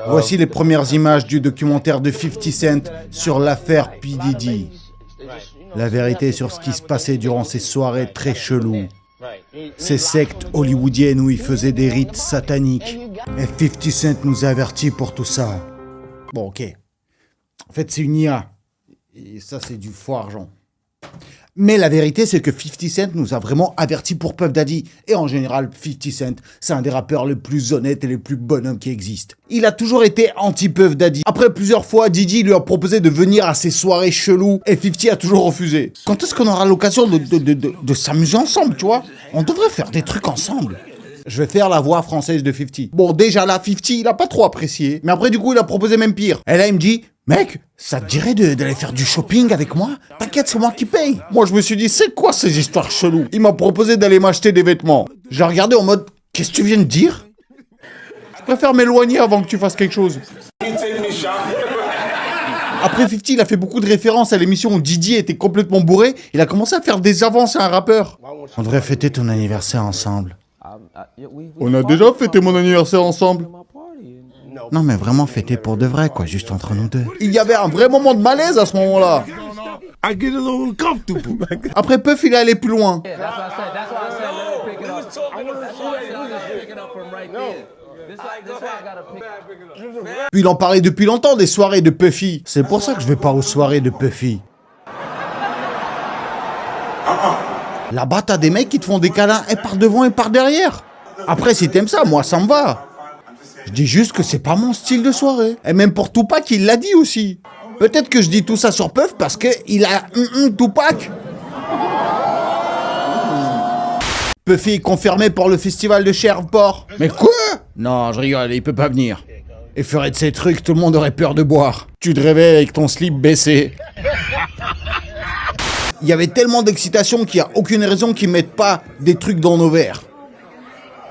Voici les premières images du documentaire de 50 Cent sur l'affaire P. Diddy. La vérité sur ce qui se passait durant ces soirées très cheloues. Ces sectes hollywoodiennes où il faisait des rites sataniques. Et 50 Cent nous avertit pour tout ça. Bon, ok. En fait, c'est une IA. Et ça, c'est du faux argent. Mais la vérité, c'est que 50 Cent nous a vraiment avertis pour Puff Daddy. Et en général, 50 Cent, c'est un des rappeurs les plus honnêtes et les plus bonhommes qui existent. Il a toujours été anti-Puff Daddy. Après plusieurs fois, Diddy lui a proposé de venir à ses soirées cheloues et 50 a toujours refusé. Quand est-ce qu'on aura l'occasion de s'amuser ensemble, tu vois? On devrait faire des trucs ensemble. Je vais faire la voix française de 50. Bon, déjà là, 50, il a pas trop apprécié. Mais après, du coup, il a proposé même pire. Et là, il me dit... Mec, ça te dirait d'aller faire du shopping avec moi? T'inquiète, c'est moi qui paye. Moi, je me suis dit, c'est quoi ces histoires cheloues? Il m'a proposé d'aller m'acheter des vêtements. J'ai regardé en mode, qu'est-ce que tu viens de dire? Je préfère m'éloigner avant que tu fasses quelque chose. Après 50, il a fait beaucoup de références à l'émission où Diddy était complètement bourré. Il a commencé à faire des avances à un rappeur. On devrait fêter ton anniversaire ensemble. On a déjà fêté mon anniversaire ensemble. Non, mais vraiment fêter pour de vrai, quoi, juste entre nous deux. Il y avait un vrai moment de malaise à ce moment-là. Après Puff, il est allé plus loin. Puis il en parlait depuis longtemps des soirées de Puffy. C'est pour ça que je vais pas aux soirées de Puffy. Là-bas, t'as des mecs qui te font des câlins et par devant et par derrière. Après, si t'aimes ça, moi, ça me va. Je dis juste que c'est pas mon style de soirée. Et même pour Tupac, il l'a dit aussi. Peut-être que je dis tout ça sur Puff parce qu'il a Tupac. Puffy est confirmé pour le festival de Shreveport. Mais quoi? Non, je rigole, il peut pas venir. Il ferait de ces trucs, tout le monde aurait peur de boire. Tu te réveilles avec ton slip baissé. Il y avait tellement d'excitation qu'il n'y a aucune raison qu'ils mettent pas des trucs dans nos verres.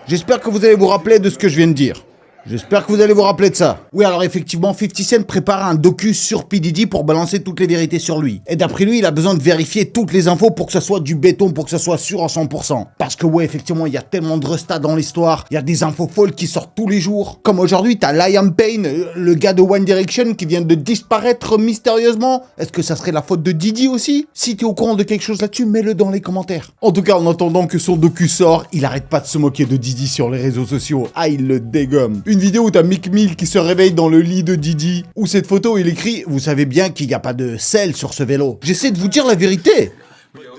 J'espère que vous allez vous rappeler de ce que je viens de dire. J'espère que vous allez vous rappeler de ça. Oui, alors effectivement, 50 Cent prépare un docu sur P. Diddy pour balancer toutes les vérités sur lui. Et d'après lui, il a besoin de vérifier toutes les infos pour que ça soit du béton, pour que ça soit sûr à 100%. Parce que ouais, effectivement, il y a tellement de restats dans l'histoire, il y a des infos folles qui sortent tous les jours. Comme aujourd'hui, t'as Liam Payne, le gars de One Direction, qui vient de disparaître mystérieusement. Est-ce que ça serait la faute de Diddy aussi? Si t'es au courant de quelque chose là-dessus, mets-le dans les commentaires. En tout cas, en attendant que son docu sort, il arrête pas de se moquer de Diddy sur les réseaux sociaux. Ah, il le dégomme. Une vidéo où t'as Meek Mill qui se réveille dans le lit de Diddy, où cette photo il écrit « Vous savez bien qu'il n'y a pas de sel sur ce vélo. » J'essaie de vous dire la vérité.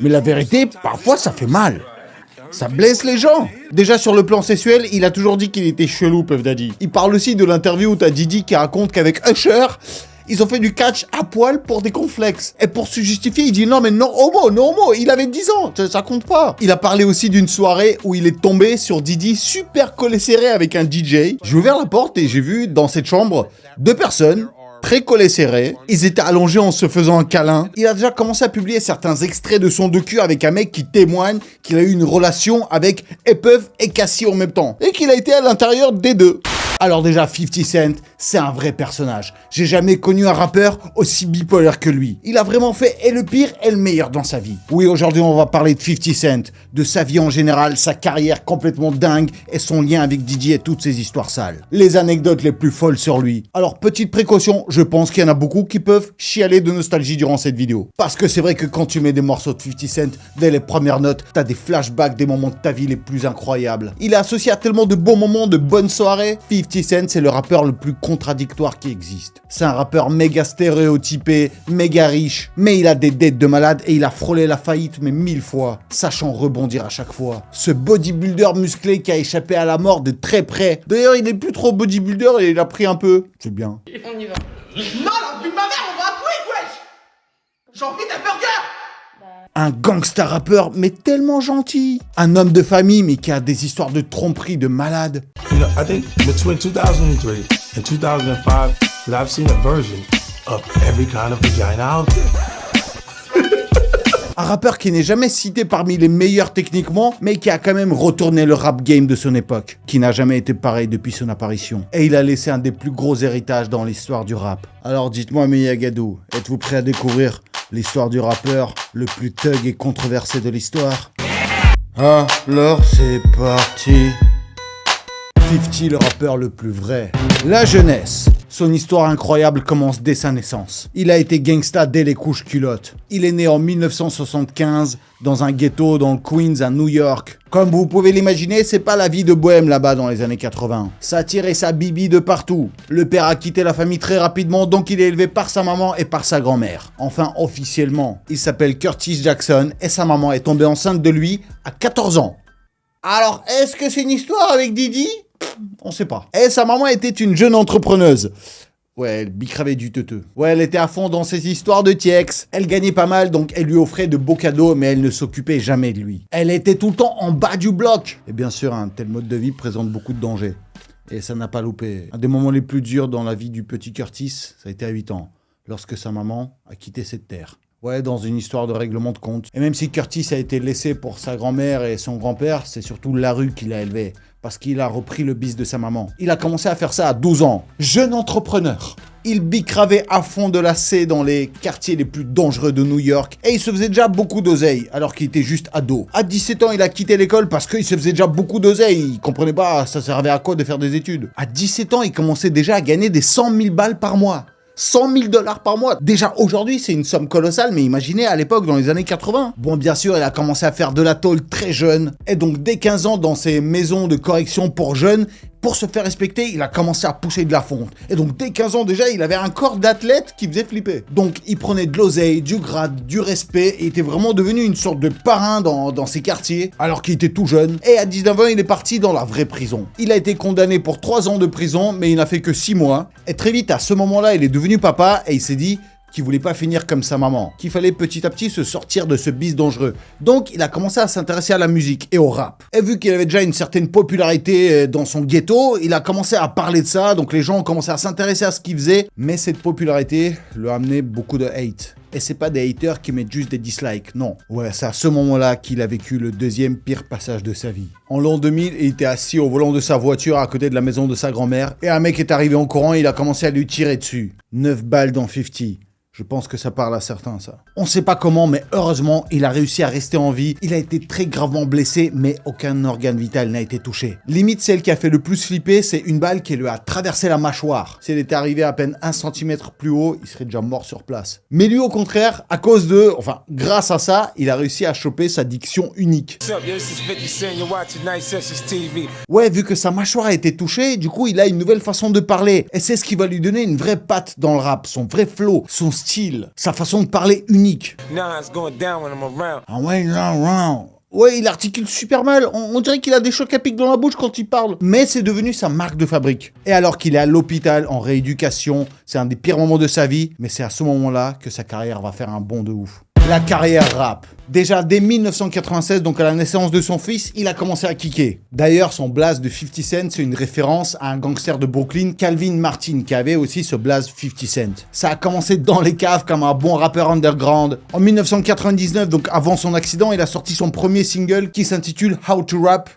Mais la vérité, parfois ça fait mal. Ça blesse les gens. Déjà sur le plan sexuel, il a toujours dit qu'il était chelou, Puff Daddy. Il parle aussi de l'interview où t'as Diddy qui raconte qu'avec Usher, ils ont fait du catch à poil pour des complexes. Et pour se justifier, il dit non mais non homo, il avait 10 ans, ça compte pas. Il a parlé aussi d'une soirée où il est tombé sur Diddy super collé serré avec un DJ. J'ai ouvert la porte et j'ai vu dans cette chambre 2 personnes très collés serrés. Ils étaient allongés en se faisant un câlin. Il a déjà commencé à publier certains extraits de son docu avec un mec qui témoigne qu'il a eu une relation avec Puff et Cassie en même temps. Et qu'il a été à l'intérieur des deux. Alors déjà, 50 Cent, c'est un vrai personnage. J'ai jamais connu un rappeur aussi bipolaire que lui. Il a vraiment fait et le pire et le meilleur dans sa vie. Oui, aujourd'hui, on va parler de 50 Cent, de sa vie en général, sa carrière complètement dingue et son lien avec Diddy et toutes ses histoires sales. Les anecdotes les plus folles sur lui. Alors, petite précaution, je pense qu'il y en a beaucoup qui peuvent chialer de nostalgie durant cette vidéo. Parce que c'est vrai que quand tu mets des morceaux de 50 Cent, dès les premières notes, t'as des flashbacks des moments de ta vie les plus incroyables. Il est associé à tellement de bons moments, de bonnes soirées. 50 Cent, c'est le rappeur le plus contradictoire qui existe. C'est un rappeur méga stéréotypé, méga riche, mais il a des dettes de malade et il a frôlé la faillite mais 1000 fois, sachant rebondir à chaque fois. Ce bodybuilder musclé qui a échappé à la mort de très près. D'ailleurs, il est plus trop bodybuilder et il a pris un peu. C'est bien. On y va. Non, la vie de ma mère, on va à Twitch, wesh! J'ai envie d'un burger! Un gangsta rappeur, mais tellement gentil. Un homme de famille, mais qui a des histoires de tromperie de malade. You know, I think between 2003 and 2005, I've seen a version of every kind of vagina out there. Un rappeur qui n'est jamais cité parmi les meilleurs techniquement, mais qui a quand même retourné le rap game de son époque, qui n'a jamais été pareil depuis son apparition. Et il a laissé un des plus gros héritages dans l'histoire du rap. Alors dites-moi, Meyagadou, êtes-vous prêt à découvrir l'histoire du rappeur le plus thug et controversé de l'histoire? Alors c'est parti. 50, le rappeur le plus vrai. La jeunesse. Son histoire incroyable commence dès sa naissance. Il a été gangsta dès les couches culottes. Il est né en 1975 dans un ghetto dans le Queens à New York. Comme vous pouvez l'imaginer, c'est pas la vie de bohème là-bas dans les années 80. Ça tirait sa bibi de partout. Le père a quitté la famille très rapidement, donc il est élevé par sa maman et par sa grand-mère. Enfin, officiellement. Il s'appelle Curtis Jackson et sa maman est tombée enceinte de lui à 14 ans. Alors, est-ce que c'est une histoire avec Didi ? On sait pas. Et sa maman était une jeune entrepreneuse. Ouais, elle bicravait du teuteux. Ouais, elle était à fond dans ses histoires de TX. Elle gagnait pas mal, donc elle lui offrait de beaux cadeaux, mais elle ne s'occupait jamais de lui. Elle était tout le temps en bas du bloc. Et bien sûr, un tel mode de vie présente beaucoup de dangers. Et ça n'a pas loupé. Un des moments les plus durs dans la vie du petit Curtis, ça a été à 8 ans, lorsque sa maman a quitté cette terre. Ouais, dans une histoire de règlement de compte. Et même si Curtis a été laissé pour sa grand-mère et son grand-père, c'est surtout la rue qui l'a élevé. Parce qu'il a repris le bis de sa maman. Il a commencé à faire ça à 12 ans. Jeune entrepreneur. Il bicravait à fond de la C dans les quartiers les plus dangereux de New York. Et il se faisait déjà beaucoup d'oseille, alors qu'il était juste ado. À 17 ans, il a quitté l'école parce qu'il se faisait déjà beaucoup d'oseille. Il comprenait pas, ça servait à quoi de faire des études. À 17 ans, il commençait déjà à gagner des 100 000 balles par mois. 100 000 $ par mois. Déjà aujourd'hui, c'est une somme colossale, mais imaginez à l'époque, dans les années 80. Bon, bien sûr, il a commencé à faire de la tôle très jeune. Et donc, dès 15 ans, dans ces maisons de correction pour jeunes, pour se faire respecter, il a commencé à pousser de la fonte. Et donc, dès 15 ans déjà, il avait un corps d'athlète qui faisait flipper. Donc, il prenait de l'oseille, du grade, du respect, et était vraiment devenu une sorte de parrain dans ses quartiers, alors qu'il était tout jeune. Et à 19 ans, il est parti dans la vraie prison. Il a été condamné pour 3 ans de prison, mais il n'a fait que 6 mois. Et très vite, à ce moment-là, il est devenu papa, et il s'est dit qu'il voulait pas finir comme sa maman, qu'il fallait petit à petit se sortir de ce bis dangereux. Donc, il a commencé à s'intéresser à la musique et au rap. Et vu qu'il avait déjà une certaine popularité dans son ghetto, il a commencé à parler de ça, donc les gens ont commencé à s'intéresser à ce qu'il faisait, mais cette popularité lui a amené beaucoup de hate. Et c'est pas des haters qui mettent juste des dislikes, non. Ouais, c'est à ce moment-là qu'il a vécu le deuxième pire passage de sa vie. En l'an 2000, il était assis au volant de sa voiture à côté de la maison de sa grand-mère, et un mec est arrivé en courant et il a commencé à lui tirer dessus. 9 balles dans 50. Je pense que ça parle à certains, ça. On sait pas comment, mais heureusement, il a réussi à rester en vie. Il a été très gravement blessé, mais aucun organe vital n'a été touché. Limite, celle qui a fait le plus flipper, c'est une balle qui lui a traversé la mâchoire. Si elle était arrivée à peine 1 cm plus haut, il serait déjà mort sur place. Mais lui, au contraire, grâce à ça, il a réussi à choper sa diction unique. Ouais, vu que sa mâchoire a été touchée, du coup, il a une nouvelle façon de parler. Et c'est ce qui va lui donner une vraie patte dans le rap, son vrai flow, son style, sa façon de parler unique. Ah ouais, ouais, il articule super mal. On dirait qu'il a des chocs à pic dans la bouche quand il parle. Mais c'est devenu sa marque de fabrique. Et alors qu'il est à l'hôpital, en rééducation, c'est un des pires moments de sa vie. Mais c'est à ce moment-là que sa carrière va faire un bond de ouf. La carrière rap. Déjà dès 1996, donc à la naissance de son fils, il a commencé à kicker. D'ailleurs, son blaze de 50 Cent, c'est une référence à un gangster de Brooklyn, Calvin Martin, qui avait aussi ce blaze 50 Cent. Ça a commencé dans les caves comme un bon rappeur underground. En 1999, donc avant son accident, il a sorti son premier single qui s'intitule How to Rap.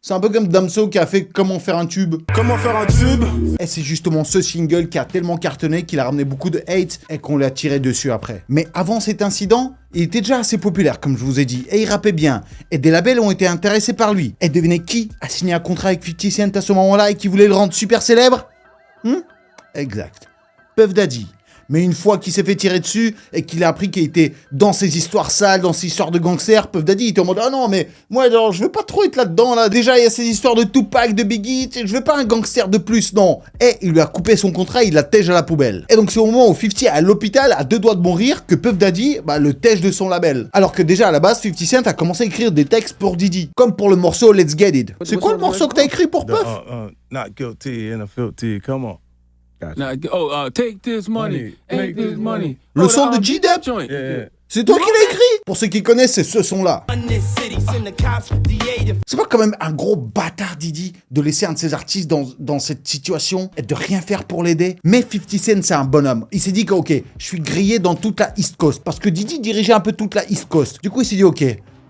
C'est un peu comme Damso qui a fait Comment faire un tube. Comment faire un tube. Et c'est justement ce single qui a tellement cartonné qu'il a ramené beaucoup de hate et qu'on l'a tiré dessus après. Mais avant cet incident, il était déjà assez populaire, comme je vous ai dit, et il rappait bien. Et des labels ont été intéressés par lui. Et devinez qui a signé un contrat avec 50 Cent à ce moment-là et qui voulait le rendre super célèbre ? Exact. Puff Daddy. Mais une fois qu'il s'est fait tirer dessus et qu'il a appris qu'il était dans ces histoires sales, dans ces histoires de gangsters, Puff Daddy était en mode « Ah non, mais moi, alors, je veux pas trop être là-dedans, là. Déjà, il y a ces histoires de Tupac, de Biggie, je veux pas un gangster de plus, non. » Et il lui a coupé son contrat, il l'a tège à la poubelle. Et donc, c'est au moment où 50 est à l'hôpital, à 2 doigts de mourir, que Puff Daddy, le tège de son label. Alors que déjà, à la base, 50 Cent a commencé à écrire des textes pour Diddy. Comme pour le morceau Let's Get It. C'est quoi le morceau que t'as écrit pour Puff? Not guilty in a filthy, come on. Take this money, ain't this money. Le son de G-Dep. Yeah. C'est toi qui l'as écrit. Pour ceux qui connaissent, c'est ce son-là. C'est pas quand même un gros bâtard, Diddy, de laisser un de ses artistes dans cette situation et de rien faire pour l'aider. Mais 50 Cent, c'est un bonhomme. Il s'est dit que, ok, je suis grillé dans toute la East Coast. Parce que Diddy dirigeait un peu toute la East Coast. Du coup, il s'est dit, ok,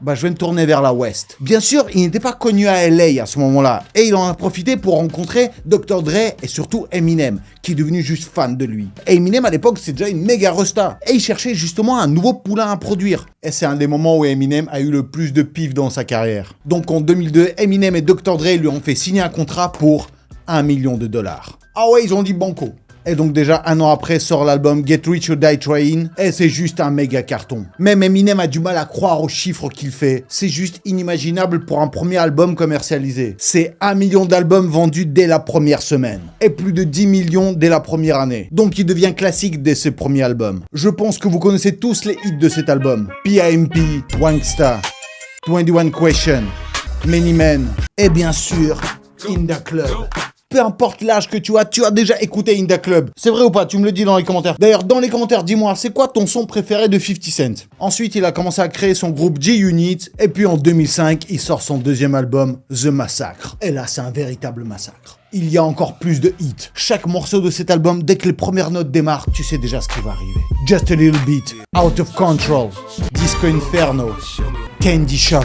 bah je vais me tourner vers la West. Bien sûr, il n'était pas connu à LA à ce moment-là, et il en a profité pour rencontrer Dr. Dre et surtout Eminem, qui est devenu juste fan de lui. Et Eminem à l'époque, c'est déjà une méga resta, et il cherchait justement un nouveau poulain à produire. Et c'est un des moments où Eminem a eu le plus de pif dans sa carrière. Donc en 2002, Eminem et Dr. Dre lui ont fait signer un contrat pour $1 million. Ah ouais, ils ont dit banco. Et donc déjà, un an après, sort l'album Get Rich or Die Trying, et c'est juste un méga carton. Même Eminem a du mal à croire aux chiffres qu'il fait. C'est juste inimaginable pour un premier album commercialisé. C'est 1 million d'albums vendus dès la première semaine. Et plus de 10 millions dès la première année. Donc il devient classique dès ses premiers albums. Je pense que vous connaissez tous les hits de cet album. P.I.M.P., Wanksta, 21 Question, Many Men, et bien sûr, In Da Club. Peu importe l'âge que tu as déjà écouté In Da Club. C'est vrai ou pas? Tu me le dis dans les commentaires. D'ailleurs, dans les commentaires, dis-moi, c'est quoi ton son préféré de 50 Cent? Ensuite, il a commencé à créer son groupe G-Unit. Et puis en 2005, il sort son deuxième album, The Massacre. Et là, c'est un véritable massacre. Il y a encore plus de hits. Chaque morceau de cet album, dès que les premières notes démarrent, tu sais déjà ce qui va arriver. Just a Little Bit, Out of Control, Disco Inferno, Candy Shop.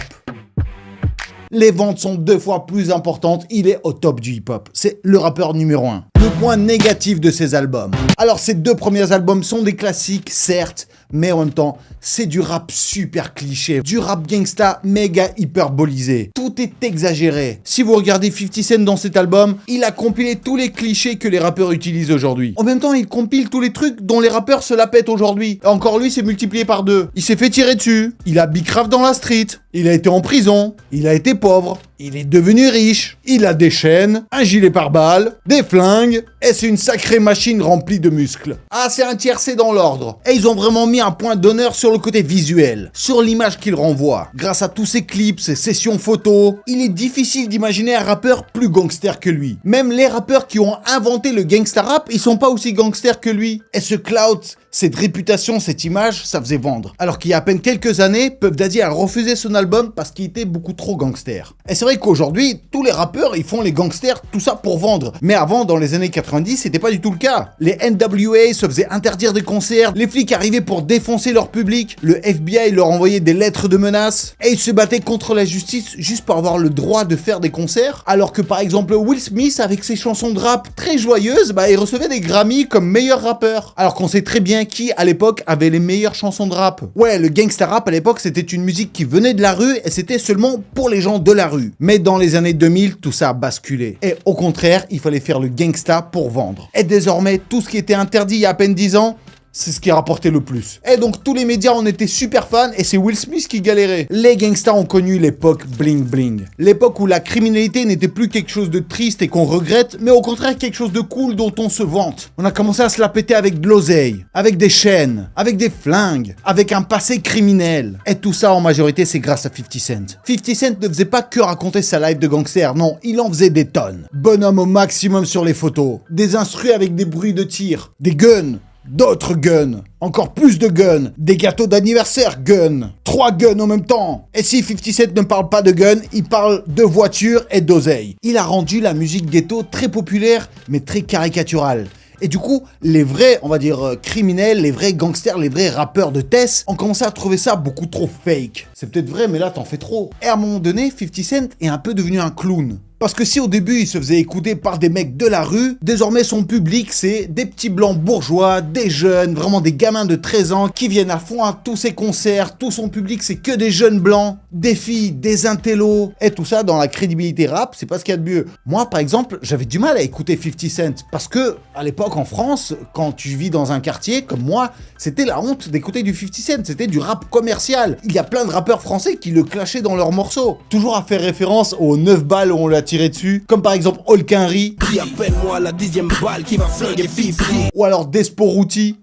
Les ventes sont 2 fois plus importantes, il est au top du hip-hop. C'est le rappeur numéro 1. Le point négatif de ces albums. Alors ces 2 premiers albums sont des classiques, certes, mais en même temps, c'est du rap super cliché. Du rap gangsta méga hyperbolisé. Tout est exagéré. Si vous regardez 50 Cent dans cet album, il a compilé tous les clichés que les rappeurs utilisent aujourd'hui. En même temps, il compile tous les trucs dont les rappeurs se la pètent aujourd'hui. Et encore lui, c'est multiplié par 2. Il s'est fait tirer dessus. Il a bicrave dans la street. Il a été en prison. Il a été pauvre. Il est devenu riche. Il a des chaînes, un gilet pare-balles, des flingues, et c'est une sacrée machine remplie de muscles. Ah, c'est un tiercé dans l'ordre. Et ils ont vraiment mis un point d'honneur sur le côté visuel, sur l'image qu'il renvoie. Grâce à tous ses clips, ses sessions photos, il est difficile d'imaginer un rappeur plus gangster que lui. Même les rappeurs qui ont inventé le gangsta rap, ils sont pas aussi gangsters que lui. Et ce clout, cette réputation, cette image, ça faisait vendre. Alors qu'il y a à peine quelques années, Puff Daddy a refusé son album parce qu'il était beaucoup trop gangster. Et c'est vrai qu'aujourd'hui, tous les rappeurs, ils font les gangsters, tout ça pour vendre. Mais avant, dans les années 90, c'était pas du tout le cas. Les NWA se faisaient interdire des concerts, les flics arrivaient pour défoncer leur public, le FBI leur envoyait des lettres de menaces, et ils se battaient contre la justice juste pour avoir le droit de faire des concerts. Alors que par exemple, Will Smith, avec ses chansons de rap très joyeuses, il recevait des Grammy comme meilleur rappeur. Alors qu'on sait très bien qui, à l'époque, avait les meilleures chansons de rap. Ouais, le gangsta rap, à l'époque, c'était une musique qui venait de la rue, et c'était seulement pour les gens de la rue. Mais dans les années 2000, tout ça a basculé. Et au contraire, il fallait faire le gangsta pour vendre. Et désormais, tout ce qui était interdit il y a à peine 10 ans, c'est ce qui rapportait le plus. Et donc tous les médias en étaient super fans et c'est Will Smith qui galérait. Les gangsters ont connu l'époque bling bling. L'époque où la criminalité n'était plus quelque chose de triste et qu'on regrette, mais au contraire quelque chose de cool dont on se vante. On a commencé à se la péter avec de l'oseille, avec des chaînes, avec des flingues, avec un passé criminel. Et tout ça en majorité c'est grâce à 50 Cent. 50 Cent ne faisait pas que raconter sa life de gangster, non, il en faisait des tonnes. Bonhomme au maximum sur les photos, des instrus avec des bruits de tir, des guns, d'autres guns, encore plus de guns, des gâteaux d'anniversaire guns, 3 guns en même temps. Et si 50 Cent ne parle pas de guns, il parle de voitures et d'oseille. Il a rendu la musique ghetto très populaire, mais très caricaturale. Et du coup, les vrais, on va dire, criminels, les vrais gangsters, les vrais rappeurs de Tess ont commencé à trouver ça beaucoup trop fake. C'est peut-être vrai, mais là, t'en fais trop. Et à un moment donné, 50 Cent est un peu devenu un clown. Parce que si au début il se faisait écouter par des mecs de la rue, désormais son public c'est des petits blancs bourgeois, des jeunes, vraiment des gamins de 13 ans qui viennent à fond à tous ses concerts, tout son public c'est que des jeunes blancs, des filles, des intellos, et tout ça dans la crédibilité rap, c'est pas ce qu'il y a de mieux. Moi par exemple, j'avais du mal à écouter 50 Cent, parce que à l'époque en France, quand tu vis dans un quartier comme moi, c'était la honte d'écouter du 50 Cent, c'était du rap commercial. Il y a plein de rappeurs français qui le clashaient dans leurs morceaux. Toujours à faire référence aux 9 balles où on l'a tiré dessus, comme par exemple Olkinry, Qui appelle-moi la 10e balle qui va flinguer Fifi. ou alors Desporuti,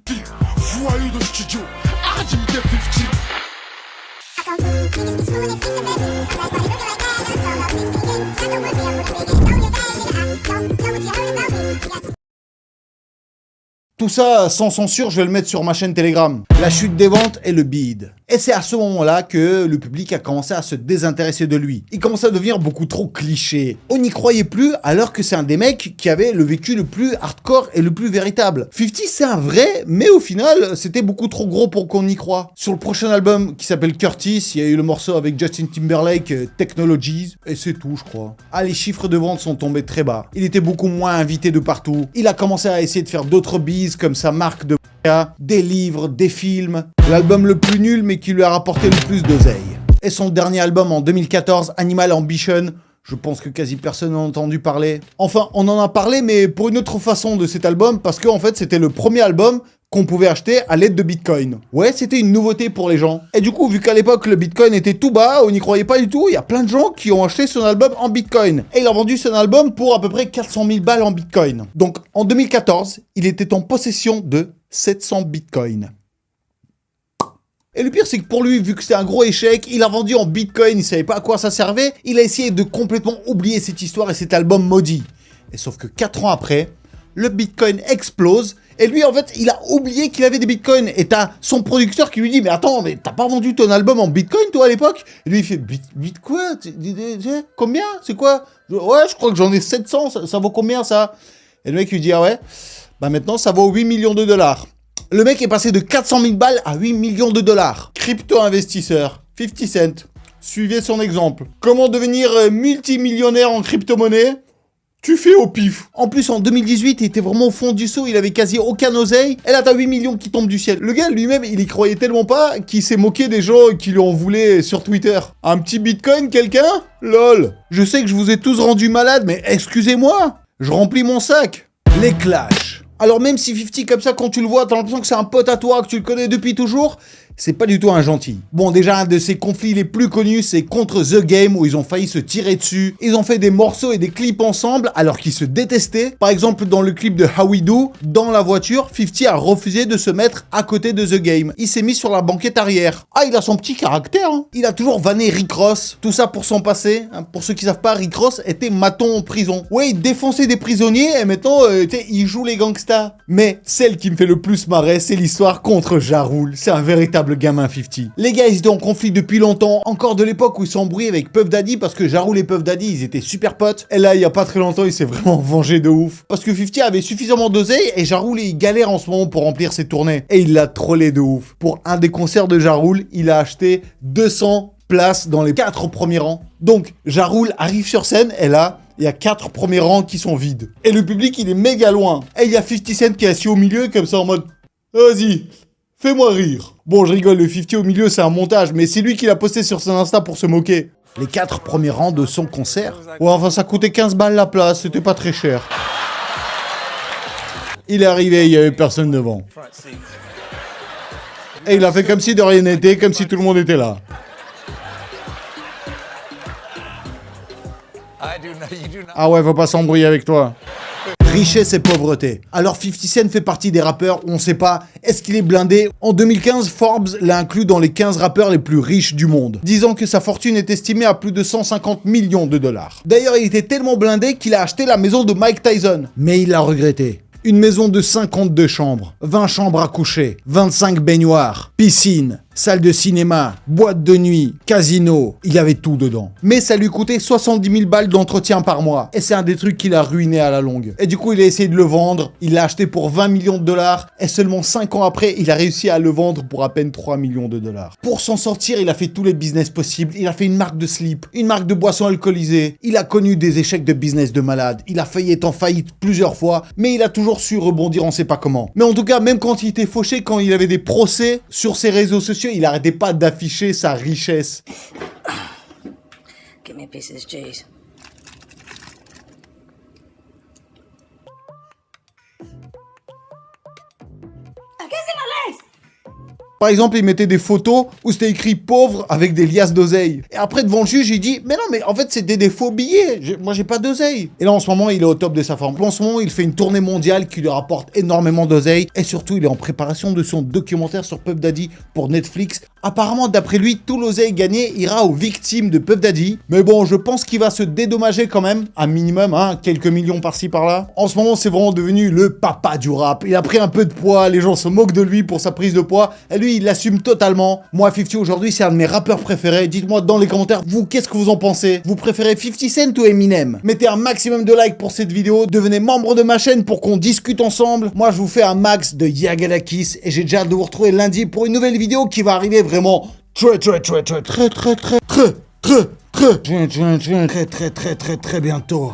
Joyeux de studio, arrête d'imiter 50. tout ça sans censure, je vais le mettre sur ma chaîne Telegram. La chute des ventes et le bide. Et c'est à ce moment-là que le public a commencé à se désintéresser de lui. Il commençait à devenir beaucoup trop cliché. On n'y croyait plus alors que c'est un des mecs qui avait le vécu le plus hardcore et le plus véritable. 50 c'est un vrai, mais au final c'était beaucoup trop gros pour qu'on y croie. Sur le prochain album qui s'appelle Curtis, il y a eu le morceau avec Justin Timberlake, Technologies, et c'est tout je crois. Ah, les chiffres de vente sont tombés très bas. Il était beaucoup moins invité de partout. Il a commencé à essayer de faire d'autres bises comme sa marque de des livres, des films. L'album le plus nul mais qui lui a rapporté le plus d'oseille. Et son dernier album en 2014, Animal Ambition, je pense que quasi personne n'a entendu parler. Enfin, on en a parlé mais pour une autre façon de cet album parce qu'en fait c'était le premier album qu'on pouvait acheter à l'aide de Bitcoin. Ouais, c'était une nouveauté pour les gens. Et du coup, vu qu'à l'époque, le Bitcoin était tout bas, on n'y croyait pas du tout, il y a plein de gens qui ont acheté son album en Bitcoin. Et il a vendu son album pour à peu près 400 000 balles en Bitcoin. Donc, en 2014, il était en possession de 700 Bitcoins. Et le pire, c'est que pour lui, vu que c'était un gros échec, il a vendu en Bitcoin, il savait pas à quoi ça servait, il a essayé de complètement oublier cette histoire et cet album maudit. Et sauf que 4 ans après, le Bitcoin explose, et lui, en fait, il a oublié qu'il avait des Bitcoins. Et t'as son producteur qui lui dit, mais attends, mais t'as pas vendu ton album en Bitcoin, toi, à l'époque? Et lui, il fait, Bit quoi? Combien? C'est quoi? Ouais, je crois que j'en ai 700, ça vaut combien, ça? Et le mec lui dit, ah ouais? Bah maintenant, ça vaut 8 millions de dollars. Le mec est passé de 400 000 balles à 8 millions de dollars. Crypto-investisseur, 50 Cent. Suivez son exemple. Comment devenir multimillionnaire en crypto-monnaie? Tu fais au pif. En plus, en 2018, il était vraiment au fond du seau, il avait quasi aucun oseille. Et là, t'as 8 millions qui tombent du ciel. Le gars, lui-même, il y croyait tellement pas qu'il s'est moqué des gens qui lui en voulaient sur Twitter. Un petit bitcoin, quelqu'un? Lol. Je sais que je vous ai tous rendus malades, mais excusez-moi. Je remplis mon sac. Les clashs. Alors même si 50 comme ça, quand tu le vois, t'as l'impression que c'est un pote à toi, que tu le connais depuis toujours, c'est pas du tout un gentil. Bon, déjà, un de ses conflits les plus connus, c'est contre The Game, où ils ont failli se tirer dessus. Ils ont fait des morceaux et des clips ensemble, alors qu'ils se détestaient. Par exemple, dans le clip de How We Do, dans la voiture, 50 a refusé de se mettre à côté de The Game. Il s'est mis sur la banquette arrière. Ah, il a son petit caractère, hein. Il a toujours vanné Rick Ross. Tout ça pour son passé. Hein. Pour ceux qui savent pas, Rick Ross était maton en prison. Ouais, il défonçait des prisonniers, et maintenant, il joue les gangsters. Mais celle qui me fait le plus marrer, c'est l'histoire contre Ja Rule. C'est un véritable gamin 50. Les gars, ils étaient en conflit depuis longtemps, encore de l'époque où ils s'embrouillaient avec Puff Daddy, parce que Ja Rule et Puff Daddy, ils étaient super potes. Et là, il y a pas très longtemps, il s'est vraiment vengé de ouf. Parce que 50 avait suffisamment d'oseille, et Ja Rule, il galère en ce moment pour remplir ses tournées. Et il l'a trollé de ouf. Pour un des concerts de Ja Rule, il a acheté 200 places dans les 4 premiers rangs. Donc, Ja Rule arrive sur scène, et là, il y a 4 premiers rangs qui sont vides. Et le public, il est méga loin. Et il y a 50 Cent qui est assis au milieu, comme ça, en mode... Vas-y, fais-moi rire. Bon, je rigole, le 50 au milieu, c'est un montage, mais c'est lui qui l'a posté sur son Insta pour se moquer. Les 4 premiers rangs de son concert. Ouais, enfin, ça coûtait 15 balles la place, c'était pas très cher. Il est arrivé, il y avait personne devant. Et il a fait comme si de rien n'était, comme si tout le monde était là. Ah ouais, faut pas s'embrouiller avec toi. Richesse et pauvreté. Alors 50 Cent fait partie des rappeurs où on sait pas, est-ce qu'il est blindé? En 2015, Forbes l'a inclus dans les 15 rappeurs les plus riches du monde, disant que sa fortune est estimée à plus de 150 millions de dollars. D'ailleurs, il était tellement blindé qu'il a acheté la maison de Mike Tyson. Mais il l'a regretté. Une maison de 52 chambres, 20 chambres à coucher, 25 baignoires, piscine, salle de cinéma, boîte de nuit, casino, il y avait tout dedans. Mais ça lui coûtait 70 000 balles d'entretien par mois. Et c'est un des trucs qu'il a ruiné à la longue. Et du coup, il a essayé de le vendre, il l'a acheté pour 20 millions de dollars, et seulement 5 ans après, il a réussi à le vendre pour à peine 3 millions de dollars. Pour s'en sortir, il a fait tous les business possibles, il a fait une marque de slip, une marque de boissons alcoolisées, il a connu des échecs de business de malade, il a failli être en faillite plusieurs fois, mais il a toujours su rebondir, on sait pas comment. Mais en tout cas, même quand il était fauché, quand il avait des procès sur ses réseaux sociaux, il arrêtait pas d'afficher sa richesse. Give me a piece of this cheese. Par exemple, il mettait des photos où c'était écrit pauvre avec des liasses d'oseille. Et après, devant le juge, il dit, mais non, mais en fait, c'était des faux billets. Moi, j'ai pas d'oseille. Et là, en ce moment, il est au top de sa forme. En ce moment, il fait une tournée mondiale qui lui rapporte énormément d'oseille. Et surtout, il est en préparation de son documentaire sur Puff Daddy pour Netflix Apparemment, d'après lui, tout l'oseille gagné ira aux victimes de Puff Daddy. Mais bon, je pense qu'il va se dédommager quand même, un minimum, hein, quelques millions par-ci par-là. En ce moment, c'est vraiment devenu le papa du rap. Il a pris un peu de poids, les gens se moquent de lui pour sa prise de poids, et lui, il l'assume totalement. Moi, 50 aujourd'hui, c'est un de mes rappeurs préférés. Dites-moi dans les commentaires, vous, qu'est-ce que vous en pensez? Vous préférez 50 Cent ou Eminem? Mettez un maximum de likes pour cette vidéo, devenez membre de ma chaîne pour qu'on discute ensemble. Moi, je vous fais un max de Yagalakis, et j'ai déjà hâte de vous retrouver lundi pour une nouvelle vidéo qui va arriver vraiment très bientôt.